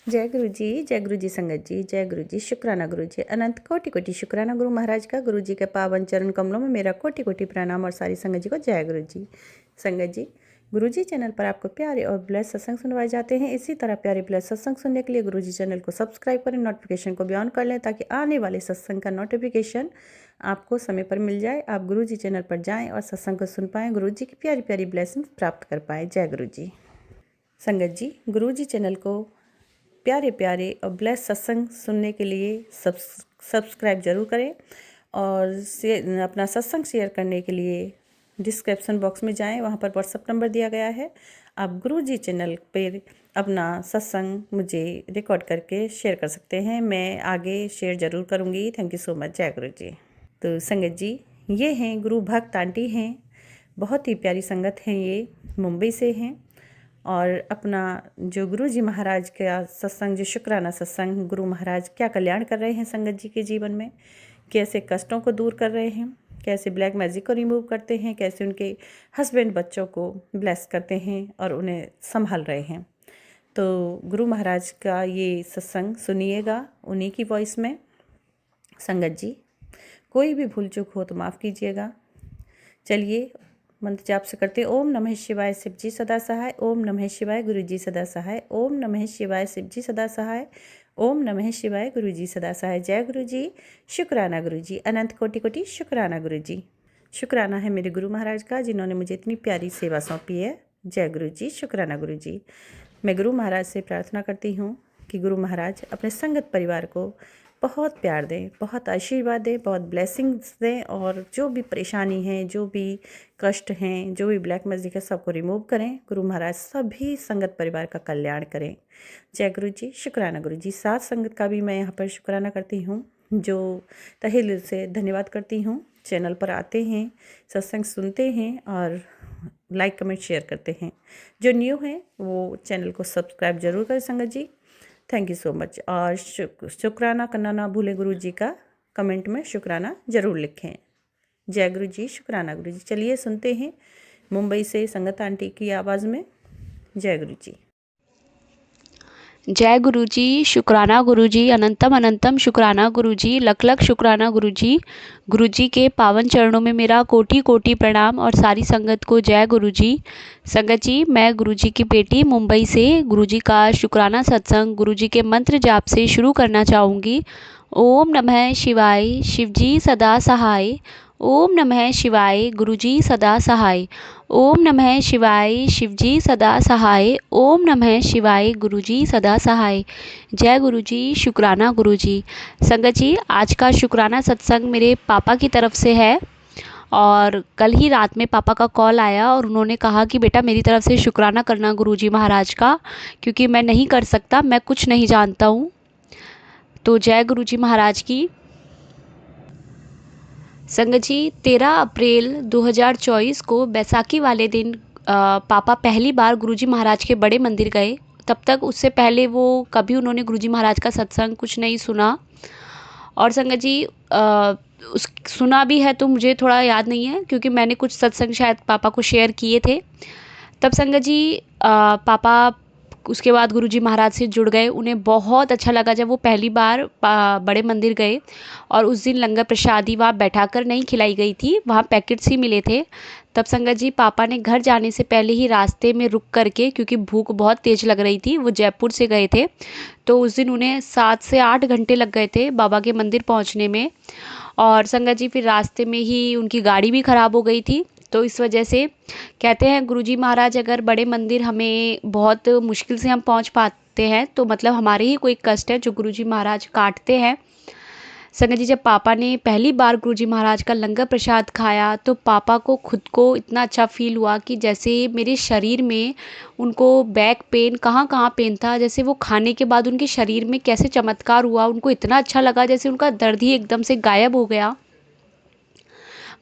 जय गुरु जी संगत जी, जय गुरु जी, शुक्राना गुरु जी, अनंत कोटि कोटि शुक्राना गुरु महाराज का। गुरु जी के पावन चरण कमलों में मेरा कोटि कोटि प्रणाम और सारी संगत जी को जय गुरु जी। संगत जी, गुरु जी चैनल पर आपको प्यारे और ब्लेस सत्संग सुनवाए जाते हैं। इसी तरह प्यारे ब्लेस सत्संग सुनने के लिए गुरु जी चैनल को सब्सक्राइब करें, नोटिफिकेशन को भी ऑन कर लें ताकि आने वाले सत्संग का नोटिफिकेशन आपको समय पर मिल जाए। आप गुरु जी चैनल पर जाएँ और सत्संग को सुन पाएँ, गुरु जी की प्यारी प्यारी ब्लेसिंग प्राप्त कर पाएँ। जय गुरु जी। संगत जी, गुरु जी चैनल को प्यारे प्यारे और ब्लेस सत्संग सुनने के लिए सब्सक्राइब जरूर करें और अपना सत्संग शेयर करने के लिए डिस्क्रिप्शन बॉक्स में जाएं, वहां पर व्हाट्सएप नंबर दिया गया है। आप गुरु जी चैनल पर अपना सत्संग मुझे रिकॉर्ड करके शेयर कर सकते हैं, मैं आगे शेयर ज़रूर करूंगी। Thank you so much. जय गुरु जी। तो संगत जी, ये हैं गुरु भक्त आंटी हैं, बहुत ही प्यारी संगत हैं, ये मुंबई से हैं और अपना जो गुरु जी महाराज का सत्संग, जो शुक्राना सत्संग, गुरु महाराज क्या कल्याण कर रहे हैं संगत जी के जीवन में, कैसे कष्टों को दूर कर रहे हैं, कैसे ब्लैक मैजिक को रिमूव करते हैं, कैसे उनके हस्बैंड बच्चों को ब्लेस करते हैं और उन्हें संभाल रहे हैं। तो गुरु महाराज का ये सत्संग सुनिएगा उन्हीं की वॉइस में। संगत जी, कोई भी भूल चूक हो तो माफ़ कीजिएगा। चलिए मंत्र जाप से करते हैं। ओम नमः शिवाय, शिव जी सदा सहाय। ओम नमः शिवाय, गुरु जी सदा सहाय। ओम नमः शिवाय, शिव जी सदा सहाय। ओम नमः शिवाय, गुरु जी सदा सहाय। जय गुरु जी, शुक्राना गुरु जी, अनंत कोटि कोटि शुक्राना गुरु जी। शुक्राना है मेरे गुरु महाराज का, जिन्होंने मुझे इतनी प्यारी सेवा सौंपी है। जय गुरु जी, शुक्राना गुरु जी। मैं गुरु महाराज से प्रार्थना करती हूँ कि गुरु महाराज अपने संगत परिवार को बहुत प्यार दें, बहुत आशीर्वाद दें, बहुत ब्लेसिंग्स दें और जो भी परेशानी है, जो भी कष्ट हैं, जो भी ब्लैक मैजिक है, सबको रिमूव करें। गुरु महाराज सभी संगत परिवार का कल्याण करें। जय गुरु जी, शुक्राना गुरु जी। साथ संगत का भी मैं यहाँ पर शुक्राना करती हूँ, जो तहे दिल से धन्यवाद करती हूँ। चैनल पर आते हैं, सत्संग सुनते हैं और लाइक कमेंट शेयर करते हैं। जो न्यू हैं वो चैनल को सब्सक्राइब जरूर करें संगत जी। Thank you so much. और शुक्राना करना ना भूलें, गुरु जी का कमेंट में शुक्राना ज़रूर लिखें। जय गुरु जी, शुक्राना गुरु जी। चलिए सुनते हैं मुंबई से संगत आंटी की आवाज़ में। जय गुरु जी। जय गुरु जी, शुक्राना गुरु जी, अनंतम अनंतम शुक्राना गुरु जी, लख लख शुक्राना गुरु जी। गुरु जी के पावन चरणों में मेरा कोटि कोटि प्रणाम और सारी संगत को जय गुरु जी। संगत जी, मैं गुरु जी की बेटी मुंबई से गुरु जी का शुक्राना सत्संग गुरु जी के मंत्र जाप से शुरू करना चाहूँगी। ओम नमः शिवाय, शिव जी सदा सहाय। ओम नमः शिवाय, गुरु जी सदा सहाय। ओम नमः शिवाय, शिव जी सदा सहाय। ओम नमः शिवाय, गुरु जी सदा सहाय। जय गुरु जी, शुक्राना गुरु जी। संगत जी, आज का शुक्राना सत्संग मेरे पापा की तरफ से है और कल ही रात में पापा का कॉल आया और उन्होंने कहा कि बेटा मेरी तरफ से शुक्राना करना गुरु जी महाराज का, क्योंकि मैं नहीं कर सकता, मैं कुछ नहीं जानता हूँ। तो जय गुरु जी महाराज की। संगत जी, 13 अप्रैल 2024 को बैसाखी वाले दिन पापा पहली बार गुरुजी महाराज के बड़े मंदिर गए। तब तक उससे पहले वो कभी उन्होंने गुरुजी महाराज का सत्संग कुछ नहीं सुना। और संगत जी, उस सुना भी है तो मुझे थोड़ा याद नहीं है, क्योंकि मैंने कुछ सत्संग शायद पापा को शेयर किए थे। तब संगत जी, पापा उसके बाद गुरुजी महाराज से जुड़ गए। उन्हें बहुत अच्छा लगा जब वो पहली बार बड़े मंदिर गए और उस दिन लंगर प्रसादी वहाँ बैठाकर नहीं खिलाई गई थी, वहाँ पैकेट्स ही मिले थे। तब संगत जी, पापा ने घर जाने से पहले ही रास्ते में रुक करके, क्योंकि भूख बहुत तेज़ लग रही थी, वो जयपुर से गए थे, तो उस दिन उन्हें 7 से 8 घंटे लग गए थे बाबा के मंदिर पहुँचने में। और संगत जी, फिर रास्ते में ही उनकी गाड़ी भी ख़राब हो गई थी। तो इस वजह से कहते हैं गुरुजी महाराज, अगर बड़े मंदिर हमें बहुत मुश्किल से हम पहुंच पाते हैं तो मतलब हमारे ही कोई कष्ट है जो गुरुजी महाराज काटते हैं। संगत जी, जब पापा ने पहली बार गुरुजी महाराज का लंगर प्रसाद खाया तो पापा को खुद को इतना अच्छा फील हुआ कि जैसे मेरे शरीर में उनको बैक पेन, कहाँ कहाँ पेन था, जैसे वो खाने के बाद उनके शरीर में कैसे चमत्कार हुआ, उनको इतना अच्छा लगा जैसे उनका दर्द ही एकदम से गायब हो गया।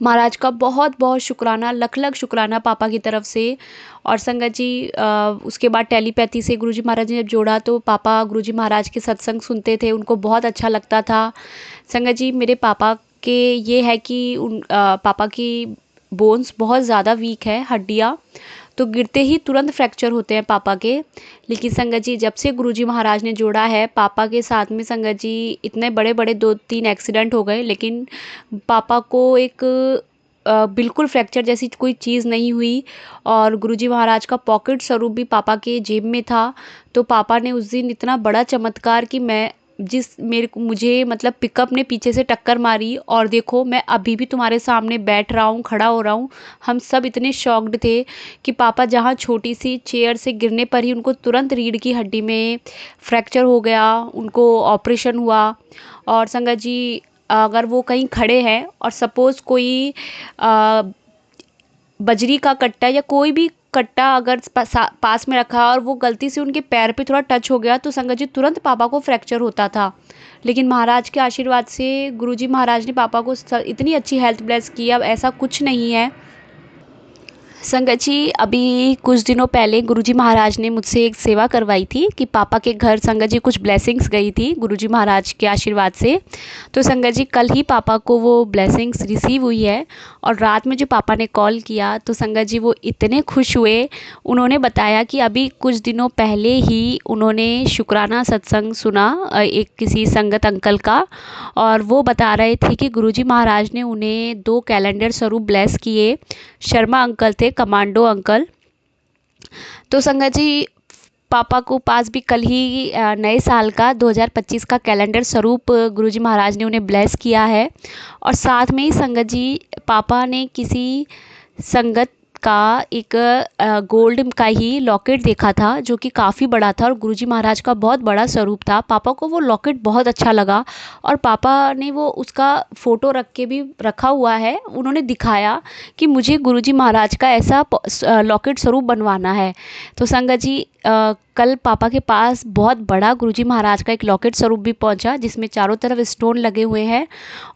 महाराज का बहुत बहुत शुक्राना, लख लख शुक्राना पापा की तरफ से। और संगत जी, उसके बाद टेलीपैथी से गुरुजी महाराज ने जब जोड़ा तो पापा गुरुजी महाराज के सत्संग सुनते थे, उनको बहुत अच्छा लगता था। संगत जी, मेरे पापा के ये है कि पापा की बोन्स बहुत ज़्यादा वीक है, हड्डियाँ, तो गिरते ही तुरंत फ्रैक्चर होते हैं पापा के। लेकिन संगत जी जब से गुरुजी महाराज ने जोड़ा है पापा के साथ में, संगत जी इतने बड़े बड़े 2-3 एक्सीडेंट हो गए लेकिन पापा को एक बिल्कुल फ्रैक्चर जैसी कोई चीज़ नहीं हुई। और गुरुजी महाराज का पॉकेट स्वरूप भी पापा के जेब में था। तो पापा ने उस दिन इतना बड़ा चमत्कार कि मुझे मतलब पिकअप ने पीछे से टक्कर मारी और देखो मैं अभी भी तुम्हारे सामने बैठ रहा हूँ, खड़ा हो रहा हूँ। हम सब इतने शॉक्ड थे कि पापा जहाँ छोटी सी चेयर से गिरने पर ही उनको तुरंत रीढ़ की हड्डी में फ्रैक्चर हो गया, उनको ऑपरेशन हुआ। और संगत जी अगर वो कहीं खड़े हैं और सपोज़ कोई बजरी का कट्टा या कोई भी कट्टा अगर पास में रखा और वो गलती से उनके पैर पे थोड़ा टच हो गया तो संगत जी तुरंत पापा को फ्रैक्चर होता था। लेकिन महाराज के आशीर्वाद से गुरुजी महाराज ने पापा को इतनी अच्छी हेल्थ ब्लेस की, अब ऐसा कुछ नहीं है। संगत जी अभी कुछ दिनों पहले गुरुजी महाराज ने मुझसे एक सेवा करवाई थी कि पापा के घर संगत जी कुछ ब्लेसिंग्स गई थी गुरुजी महाराज के आशीर्वाद से। तो संगत जी कल ही पापा को वो ब्लेसिंग्स रिसीव हुई है। और रात में जो पापा ने कॉल किया तो संगत जी वो इतने खुश हुए, उन्होंने बताया कि अभी कुछ दिनों पहले ही उन्होंने शुक्राना सत्संग सुना एक किसी संगत अंकल का। और वो बता रहे थे कि गुरुजी महाराज ने उन्हें 2 कैलेंडर स्वरूप ब्लेस किए। शर्मा अंकल थे, कमांडो अंकल। तो संगत जी पापा को पास भी कल ही नए साल का 2025 का कैलेंडर स्वरूप गुरुजी महाराज ने उन्हें ब्लेस किया है। और साथ में ही संगत जी पापा ने किसी संगत का एक गोल्ड का ही लॉकेट देखा था जो कि काफ़ी बड़ा था और गुरुजी महाराज का बहुत बड़ा स्वरूप था। पापा को वो लॉकेट बहुत अच्छा लगा और पापा ने वो उसका फ़ोटो रख के भी रखा हुआ है। उन्होंने दिखाया कि मुझे गुरुजी महाराज का ऐसा लॉकेट स्वरूप बनवाना है। तो संगत जी कल पापा के पास बहुत बड़ा गुरुजी महाराज का एक लॉकेट स्वरूप भी पहुंचा जिसमें चारों तरफ स्टोन लगे हुए हैं।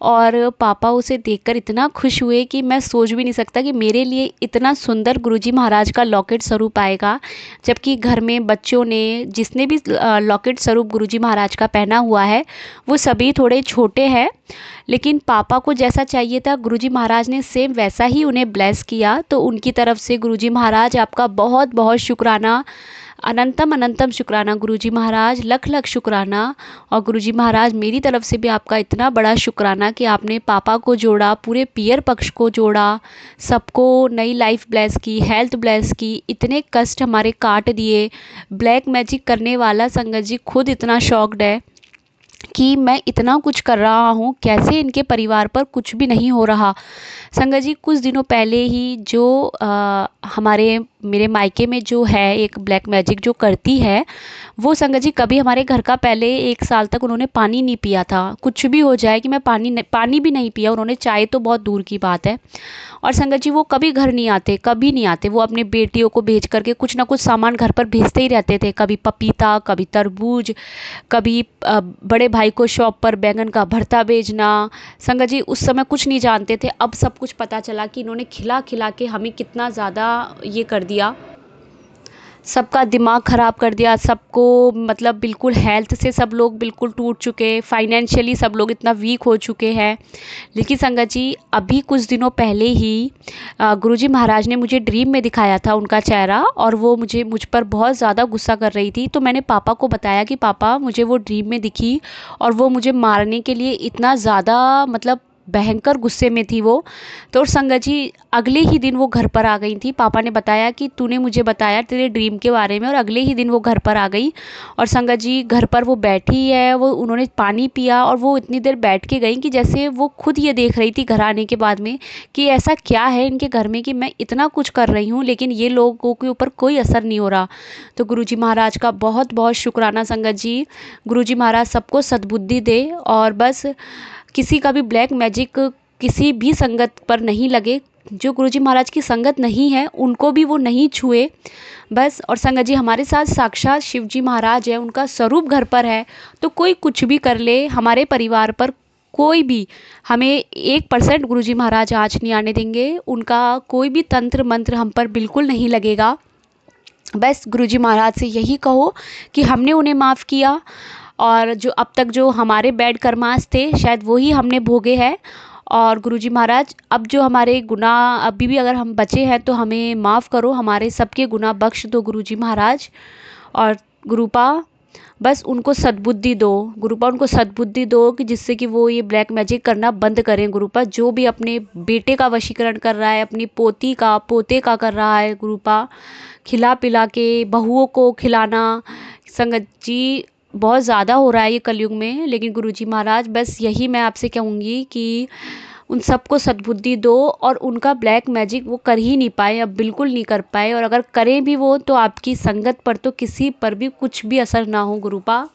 और पापा उसे देखकर इतना खुश हुए कि मैं सोच भी नहीं सकता कि मेरे लिए इतना सुंदर गुरुजी महाराज का लॉकेट स्वरूप आएगा। जबकि घर में बच्चों ने जिसने भी लॉकेट स्वरूप गुरुजी महाराज का पहना हुआ है वो सभी थोड़े छोटे हैं, लेकिन पापा को जैसा चाहिए था गुरुजी महाराज ने सेम वैसा ही उन्हें ब्लेस किया। तो उनकी तरफ से गुरुजी महाराज आपका बहुत बहुत शुक्राना, अनंतम अनंतम शुक्राना गुरुजी महाराज, लख लख शुक्राना। और गुरुजी महाराज मेरी तरफ से भी आपका इतना बड़ा शुक्राना कि आपने पापा को जोड़ा, पूरे पियर पक्ष को जोड़ा, सबको नई लाइफ ब्लेस की, हेल्थ ब्लेस की, इतने कष्ट हमारे काट दिए। ब्लैक मैजिक करने वाला संगत जी खुद इतना शॉक्ड है कि मैं इतना कुछ कर रहा हूँ, कैसे इनके परिवार पर कुछ भी नहीं हो रहा। संगत जी कुछ दिनों पहले ही जो मेरे मायके में जो है एक ब्लैक मैजिक जो करती है वो संगत जी कभी हमारे घर का पहले 1 साल तक उन्होंने पानी नहीं पिया था। कुछ भी हो जाए कि मैं पानी भी नहीं पिया उन्होंने, चाय तो बहुत दूर की बात है। और संगत जी वो कभी घर नहीं आते, कभी नहीं आते। वो अपने बेटियों को भेज करके कुछ ना कुछ सामान घर पर भेजते ही रहते थे, कभी पपीता, कभी तरबूज, कभी बड़े भाई को शॉप पर बैंगन का भरता भेजना। संगत जी उस समय कुछ नहीं जानते थे, अब सब कुछ पता चला कि इन्होंने खिला खिला के हमें कितना ज़्यादा ये कर दिया, सबका दिमाग ख़राब कर दिया। सबको मतलब बिल्कुल हेल्थ से सब लोग बिल्कुल टूट चुके, फाइनेंशियली सब लोग इतना वीक हो चुके हैं। लेकिन संगत जी अभी कुछ दिनों पहले ही गुरुजी महाराज ने मुझे ड्रीम में दिखाया था उनका चेहरा और वो मुझ पर बहुत ज़्यादा गुस्सा कर रही थी। तो मैंने पापा को बताया कि पापा मुझे वो ड्रीम में दिखी और वो मुझे मारने के लिए इतना ज़्यादा मतलब भयंकर गुस्से में थी वो। तो संगत जी अगले ही दिन वो घर पर आ गई थी। पापा ने बताया कि तूने मुझे बताया तेरे ड्रीम के बारे में, और अगले ही दिन वो घर पर आ गई। और संगत जी घर पर वो बैठी है, वो उन्होंने पानी पिया और वो इतनी देर बैठ के गई कि जैसे वो खुद ये देख रही थी घर आने के बाद में कि ऐसा क्या है इनके घर में कि मैं इतना कुछ कर रही हूँ लेकिन ये लोगों के ऊपर कोई असर नहीं हो रहा। तो गुरुजी महाराज का बहुत बहुत शुक्राना संगत जी। गुरुजी महाराज सबको सद्बुद्धि दे और बस किसी का भी ब्लैक मैजिक किसी भी संगत पर नहीं लगे, जो गुरुजी महाराज की संगत नहीं है उनको भी वो नहीं छुए बस। और संगत जी हमारे साथ साक्षात शिव जी महाराज है, उनका स्वरूप घर पर है, तो कोई कुछ भी कर ले हमारे परिवार पर कोई भी हमें 1% गुरुजी महाराज आँच नहीं आने देंगे। उनका कोई भी तंत्र मंत्र हम पर बिल्कुल नहीं लगेगा। बस गुरुजी महाराज से यही कहो कि हमने उन्हें माफ़ किया और जो अब तक जो हमारे बैड कर्मास थे शायद वही हमने भोगे हैं। और गुरुजी महाराज अब जो हमारे गुनाह अभी भी अगर हम बचे हैं तो हमें माफ़ करो, हमारे सबके गुनाह बख्श दो गुरुजी महाराज। और गुरुपा बस उनको सद्बुद्धि दो, गुरुपा उनको सद्बुद्धि दो कि जिससे कि वो ये ब्लैक मैजिक करना बंद करें। गुरुपा जो भी अपने बेटे का वशीकरण कर रहा है, अपनी पोती का पोते का कर रहा है, गुरुपा खिला पिला के बहुओं को खिलाना संगत जी बहुत ज़्यादा हो रहा है ये कलयुग में। लेकिन गुरुजी महाराज बस यही मैं आपसे कहूँगी कि उन सबको सद्बुद्धि दो और उनका ब्लैक मैजिक वो कर ही नहीं पाए, अब बिल्कुल नहीं कर पाए, और अगर करें भी वो तो आपकी संगत पर तो किसी पर भी कुछ भी असर ना हो। गुरुपा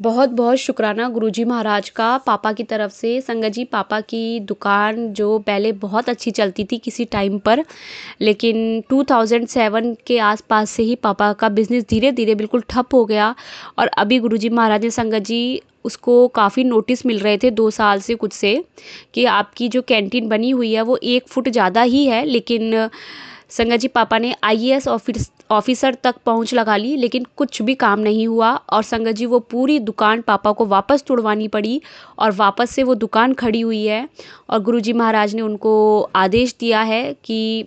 बहुत बहुत शुक्राना गुरुजी महाराज का पापा की तरफ से। संगत जी पापा की दुकान जो पहले बहुत अच्छी चलती थी किसी टाइम पर, लेकिन 2007 के आसपास से ही पापा का बिज़नेस धीरे धीरे बिल्कुल ठप हो गया। और अभी गुरुजी महाराज ने संगत जी उसको काफ़ी नोटिस मिल रहे थे 2 साल से कुछ से कि आपकी जो कैंटीन बनी हुई है वो 1 फुट ज़्यादा ही है, लेकिन संगत जी पापा ने IAS ऑफिसर तक पहुंच लगा ली, लेकिन कुछ भी काम नहीं हुआ। और संगत जी वो पूरी दुकान पापा को वापस तुड़वानी पड़ी और वापस से वो दुकान खड़ी हुई है। और गुरुजी महाराज ने उनको आदेश दिया है कि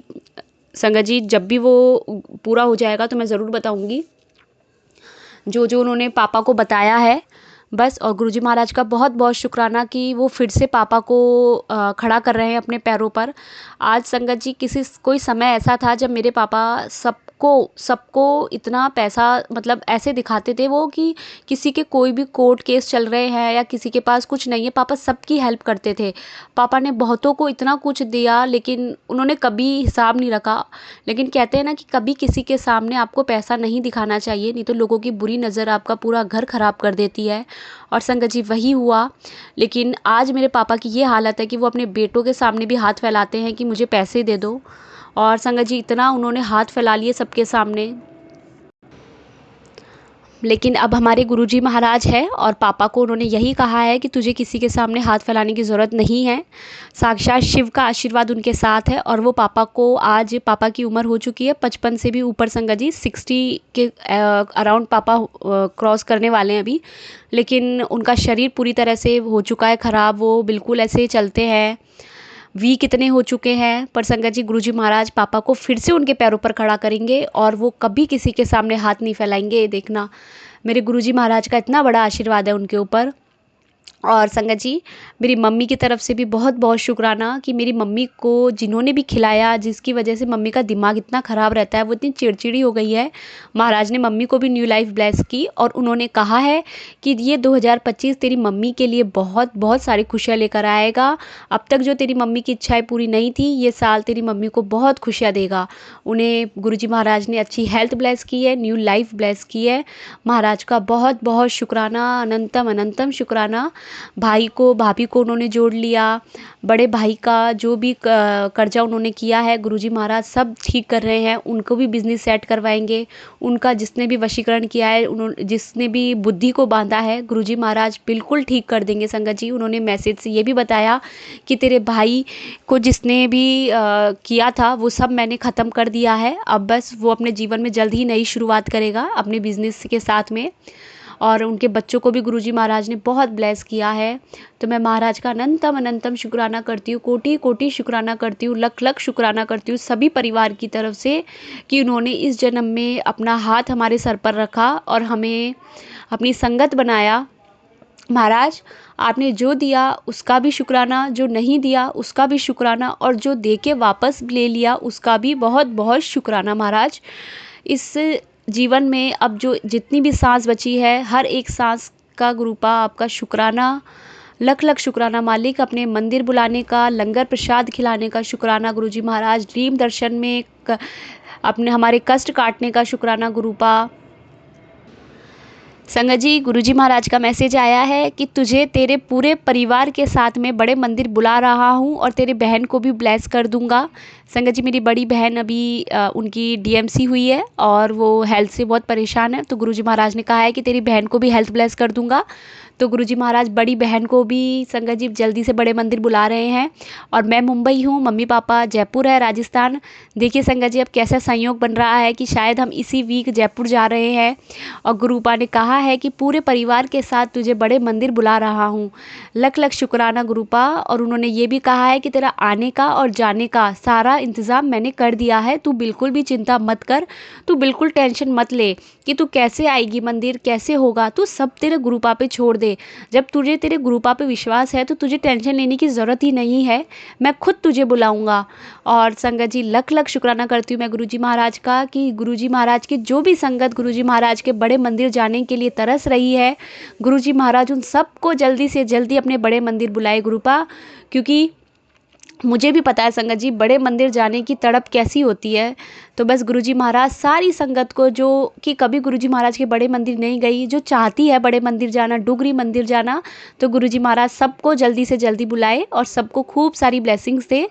संगत जी जब भी वो पूरा हो जाएगा तो मैं ज़रूर बताऊंगी जो जो उन्होंने पापा को बताया है बस। और गुरुजी महाराज का बहुत बहुत शुक्राना कि वो फिर से पापा को खड़ा कर रहे हैं अपने पैरों पर। आज संगत जी कोई समय ऐसा था जब मेरे पापा सबको इतना पैसा मतलब ऐसे दिखाते थे वो कि किसी के कोई भी कोर्ट केस चल रहे हैं या किसी के पास कुछ नहीं है, पापा सबकी हेल्प करते थे। पापा ने बहुतों को इतना कुछ दिया लेकिन उन्होंने कभी हिसाब नहीं रखा। लेकिन कहते हैं ना कि कभी किसी के सामने आपको पैसा नहीं दिखाना चाहिए, नहीं तो लोगों की बुरी नज़र आपका पूरा घर ख़राब कर देती है। और संगत जी वही हुआ। लेकिन आज मेरे पापा की ये हालत है कि वो अपने बेटों के सामने भी हाथ फैलाते हैं कि मुझे पैसे दे दो। और संगत जी इतना उन्होंने हाथ फैला लिए सबके सामने। लेकिन अब हमारे गुरुजी महाराज है और पापा को उन्होंने यही कहा है कि तुझे किसी के सामने हाथ फैलाने की ज़रूरत नहीं है, साक्षात शिव का आशीर्वाद उनके साथ है। और वो पापा को आज पापा की उम्र हो चुकी है 55 से भी ऊपर संगत जी, 60 के अराउंड पापा क्रॉस करने वाले हैं अभी। लेकिन उनका शरीर पूरी तरह से हो चुका है ख़राब, वो बिल्कुल ऐसे चलते हैं, वीक इतने हो चुके हैं। पर संगत जी गुरुजी महाराज पापा को फिर से उनके पैरों पर खड़ा करेंगे और वो कभी किसी के सामने हाथ नहीं फैलाएंगे। ये देखना मेरे गुरुजी महाराज का इतना बड़ा आशीर्वाद है उनके ऊपर। और संगत जी मेरी मम्मी की तरफ से भी बहुत बहुत शुक्राना कि मेरी मम्मी को जिन्होंने भी खिलाया, जिसकी वजह से मम्मी का दिमाग इतना ख़राब रहता है, वो इतनी चिड़चिड़ी हो गई है। महाराज ने मम्मी को भी न्यू लाइफ ब्लेस की और उन्होंने कहा है कि ये 2025 तेरी मम्मी के लिए बहुत बहुत सारी खुशियाँ लेकर आएगा। अब तक जो तेरी मम्मी की इच्छाएं पूरी नहीं थी, ये साल तेरी मम्मी को बहुत खुशियाँ देगा। उन्हें गुरुजी महाराज ने अच्छी हेल्थ ब्लेस की है, न्यू लाइफ ब्लेस की है। महाराज का बहुत बहुत शुक्राना, अनंतम अनंतम शुक्राना। भाई को भाभी को उन्होंने जोड़ लिया, बड़े भाई का जो भी कर्जा उन्होंने किया है गुरुजी महाराज सब ठीक कर रहे हैं, उनको भी बिजनेस सेट करवाएंगे। उनका जिसने भी वशीकरण किया है, उन्होंने जिसने भी बुद्धि को बांधा है, गुरुजी महाराज बिल्कुल ठीक कर देंगे। संगत जी उन्होंने मैसेज से ये भी बताया कि तेरे भाई को जिसने भी किया था वो सब मैंने ख़त्म कर दिया है, अब बस वो अपने जीवन में जल्द ही नई शुरुआत करेगा अपने बिजनेस के साथ में। और उनके बच्चों को भी गुरुजी महाराज ने बहुत ब्लेस किया है। तो मैं महाराज का अनंतम अनंतम शुक्राना करती हूँ, कोटि कोटि शुक्राना करती हूँ, लख लख शुक्राना करती हूँ सभी परिवार की तरफ से कि उन्होंने इस जन्म में अपना हाथ हमारे सर पर रखा और हमें अपनी संगत बनाया। महाराज आपने जो दिया उसका भी शुक्राना, जो नहीं दिया उसका भी शुक्राना, और जो दे के वापस ले लिया उसका भी बहुत बहुत शुक्राना। महाराज इस जीवन में अब जो जितनी भी सांस बची है, हर एक सांस का गुरुपा आपका शुक्राना, लख लख शुक्राना। मालिक अपने मंदिर बुलाने का, लंगर प्रसाद खिलाने का शुक्राना गुरुजी महाराज। ड्रीम दर्शन में अपने हमारे कष्ट काटने का शुक्राना गुरुपा। संगत जी गुरुजी महाराज का मैसेज आया है कि तुझे तेरे पूरे परिवार के साथ में बड़े मंदिर बुला रहा हूँ और तेरे बहन को भी ब्लेस कर दूंगा। संगत जी मेरी बड़ी बहन अभी उनकी DMC हुई है और वो हेल्थ से बहुत परेशान है, तो गुरुजी महाराज ने कहा है कि तेरी बहन को भी हेल्थ ब्लेस कर दूंगा। तो गुरुजी महाराज बड़ी बहन को भी संगत जी जल्दी से बड़े मंदिर बुला रहे हैं। और मैं मुंबई हूँ, मम्मी पापा जयपुर है, राजस्थान। देखिए संगत जी अब कैसा संयोग बन रहा है कि शायद हम इसी वीक जयपुर जा रहे हैं। और गुरुपा ने कहा कहा है कि पूरे परिवार के साथ तुझे बड़े मंदिर बुला रहा हूँ। लख लख शुक्राना गुरुपा। और उन्होंने ये भी कहा है कि तेरा आने का और जाने का सारा इंतज़ाम मैंने कर दिया है, तू बिल्कुल भी चिंता मत कर, तू बिल्कुल टेंशन मत ले कि तू कैसे आएगी मंदिर, कैसे होगा, तू सब तेरे गुरुपा पे छोड़ दे। जब तुझे तेरे गुरुपा पे विश्वास है तो तुझे टेंशन लेने की ज़रूरत ही नहीं है, मैं खुद तुझे बुलाऊंगा। और संगत जी लख लख शुक्राना करती हूँ मैं गुरुजी महाराज का कि गुरुजी महाराज की जो भी संगत गुरुजी महाराज के बड़े मंदिर जाने के लिए तरस रही है, गुरुजी महाराज उन सबको जल्दी से जल्दी अपने बड़े मंदिर बुलाए गुरुपा। क्योंकि मुझे भी पता है संगत जी बड़े मंदिर जाने की तड़प कैसी होती है। तो बस गुरुजी महाराज सारी संगत को जो कि कभी गुरुजी महाराज के बड़े मंदिर नहीं गई, जो चाहती है बड़े मंदिर जाना, डुगरी मंदिर जाना, तो गुरुजी महाराज सबको जल्दी से जल्दी बुलाए और सबको खूब सारी ब्लेसिंग्स दे।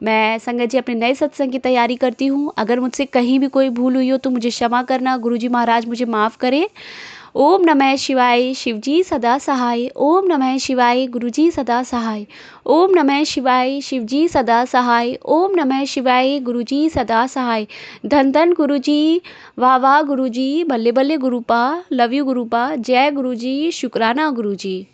मैं संगत जी अपने नए सत्संग की तैयारी करती हूँ। अगर मुझसे कहीं भी कोई भूल हुई हो तो मुझे क्षमा करना, गुरुजी महाराज मुझे माफ़ करें। ओम नमः शिवाय, शिवजी सदा सहाय। ओम नमः शिवाय, गुरुजी सदा सहाय। ओम नमः शिवाय, शिवजी सदा सहाय। ओम नमः शिवाय, गुरुजी सदा सहाय। धन धन गुरुजी, वाह वाह गुरुजी, बल्ले बल्ले गुरुपा, लव यू गुरुपा, जय गुरुजी, शुक्राना गुरुजी।